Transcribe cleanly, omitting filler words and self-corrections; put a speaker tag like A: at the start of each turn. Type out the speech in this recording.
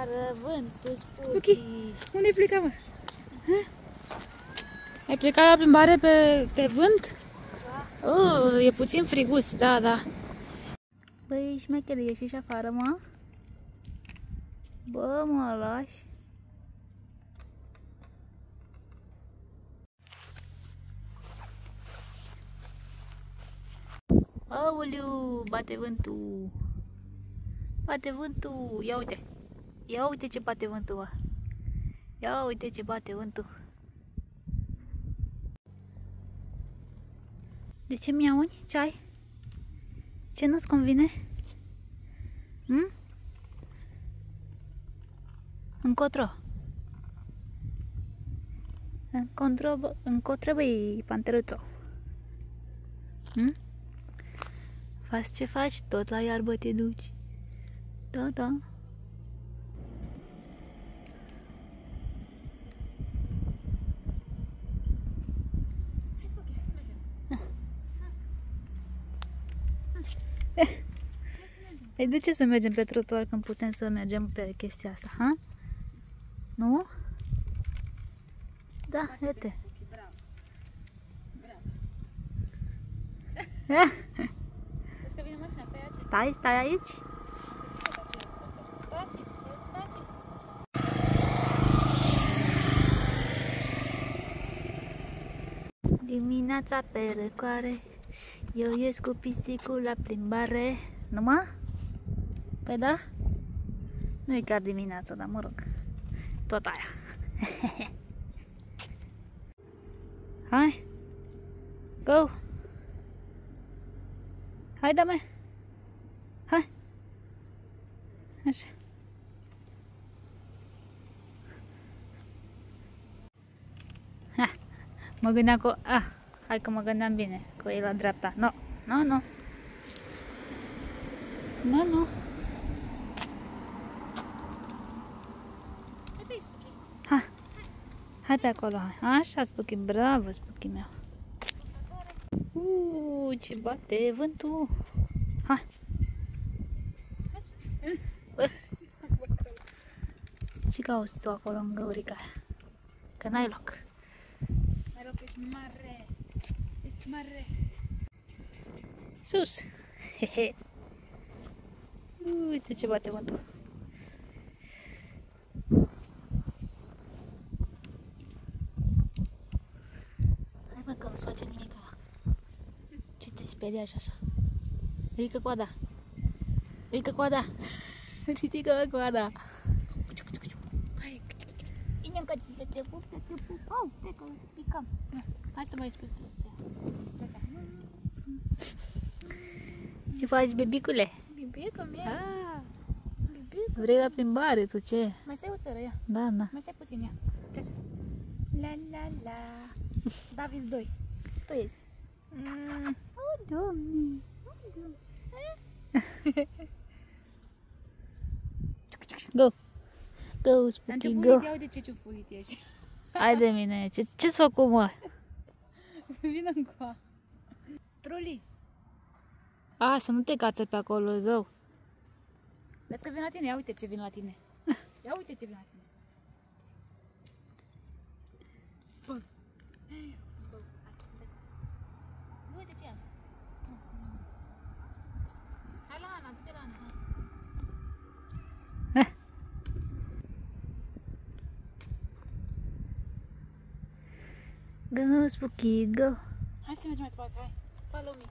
A: afară, vântul,
B: Spooky, unde ai plecat, mă? Ai plecat la plimbare pe vânt? Da. E puțin friguț, da, da. Băi, șmecher, ieși și afară, mă? Bă, mă lași? Aoleu, bate vântul. Bate vântul. Ia uite. Ia uite ce bate vântul, bă. Ia uite ce bate vântul. De ce miauni? Ce ai? Ce nu-ți convine? Încotro. Încotro, băi, panteruțo. Faci ce faci, tot la iarbă te duci. Da, da. Păi de ce să mergem pe trotuar când putem să mergem pe chestia asta, ha? Nu? Da, uite. Stai aici? Dimineața pe răcoare, eu ies cu pisicul la plimbare. Numai? Păi da? Nu e chiar dimineața, dar mă rog. Tot aia. Hai! Go! Hai, dă-me! Hai! Așa. Ha! Mă gândeam că... hai că mă gândeam bine, că e la dreapta. Nu, nu, nu. Nu, nu. Ha! Hai pe acolo, hai. Așa, Spooky, bravo, Spooky meu. Ce bate vântul. Hai. Ce cauți tu acolo în găurica aia? Că n-ai loc.
A: N-ai loc, ești mare. Ești mare.
B: Sus. Hehe. Uite ce bate vântul. Hai mă că nu-ți face nimic. Ce te speria așa? Ridică coada. Ridică coada. Ridică coada. Bine că te pup, te pup. Au, te că picăm. Hai să mai aici pe chestia. Ce faci, bebicule?
A: Bibică mea. Bibică.
B: Vrei la plimbare, tu ce?
A: Mai stai o țără, ia.
B: Da, da.
A: Mai stai puțin, ia. La la la. David 2. Tu ești. Oh, Doamne.
B: Go. Go, Spooky, go.
A: Ia uite ce ciufurit ești.
B: Hai de mine. Ce-ți făcut, mă?
A: Vină încoa. Troli.
B: Să nu te cață pe acolo, zău.
A: Vezi că vin la tine? Ia uite ce vin la tine. Ia uite ce vin la tine. Bă. Uite ce e asta. Hai la Ana, du-te la Ana.
B: Go, Spooky, go.
A: Hai să mergem mai departe, hai. Follow me.